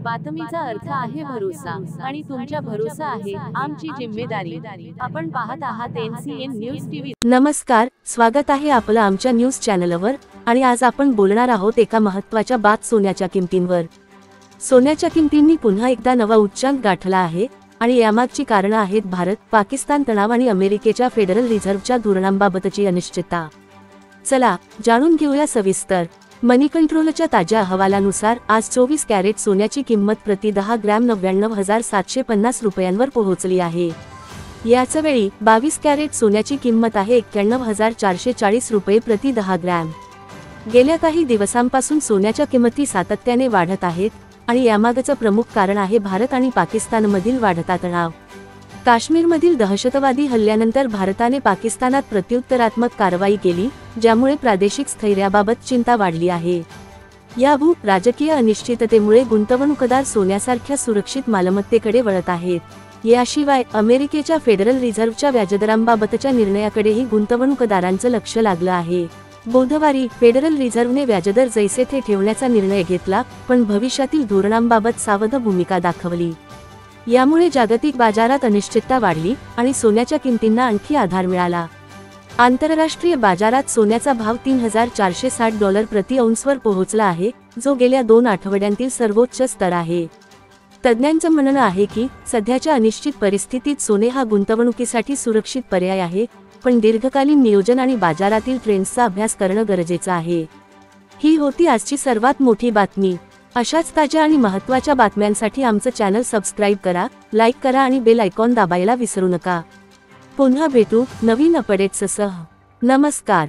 बातमीचा अर्थ आहे भरोसा आणि तुमच्या भरोसा आहे आमची जिम्मेदारी। आपण पाहत आहात NCN न्यूज टीव्ही। नमस्कार, स्वागत आहे आपलं आमच्या न्यूज चॅनलवर। आणि आज आपण बोलणार आहोत एका महत्त्वाच्या बात सोन्याच्या किमतींवर। सोन्याच्या किमतींनी पुन्हा एकदा नवा उच्चांक गाठला आहे आणि यामागची कारणं आहेत भारत पाकिस्तान तणाव आणि अमेरिकेच्या फेडरल रिझर्व्हच्या धोरणांबाबतची अनिश्चितता। चला जाणून घेऊया सविस्तर। मनी कंट्रोलच्या ताज्या अहवालानुसार आज 24 कॅरेट सोन्याची किंमत प्रति 10 ग्रॅम 99,750 रुपयांवर पोहोचली आहे। याच वेळी 22 कॅरेट सोन्याची किंमत आहे 91,440 रुपये प्रति 10 ग्रॅम। गेल्या काही दिवसांपासून सोन्याच्या किमती सातत्याने वाढत आहेत आणि यामागचं प्रमुख कारण आहे भारत आणि पाकिस्तानमधील वाढता तणाव। काश्मीरमधील दहशतवादी हल्ल्यानंतर भारताने पाकिस्तानात प्रत्युत्तरात्मक कारवाई केली, ज्यामुळे प्रादेशिक स्थैर्याबाबत चिंता वाढली आहे। या राजकीय अनिश्चिततेमुळे गुंतवणूकदार सोन्यासारख्या सुरक्षित मालमत्तेकडे वळत आहेत। याशिवाय अमेरिकेच्या फेडरल रिझर्व्हच्या व्याजदरांबाबतच्या निर्णयाकडेही गुंतवणूकदारांचं लक्ष लागलं आहे। बुधवारी फेडरल रिझर्व्हने व्याजदर जैसे थे ठेवण्याचा निर्णय घेतला, पण भविष्यातील धोरणांबाबत सावध भूमिका दाखवली। यामुळे जागतिक बाजारात अनिश्चितता वाढली आणि सोन्याच्या किमतींना आणखी आधार मिळाला। आंतरराष्ट्रीय बाजारात सोन्याचा भाव $3,460 प्रति औंसवर पोहोचला आहे, जो गेल्या 2 आठवड्यांतील सर्वोच्च स्तर आहे। तज्ज्ञांचं म्हणणं आहे की सध्याच्या अनिश्चित परिस्थितीत सोने हा गुंतवणुकीसाठी सुरक्षित पर्याय आहे, पण दीर्घकालीन नियोजन आणि बाजारातील ट्रेंड्सचा अभ्यास करणं गरजेचं आहे। ही होती आजची सर्वात मोठी बातमी। अशाच ताज्या आणि महत्त्वाच्या बातम्यांसाठी आमचं चॅनल सबस्क्राइब करा, लाईक करा आणि बेल आयकॉन दाबायला विसरू नका। पुन्हा भेटू नवीन अपडेट्ससह। नमस्कार।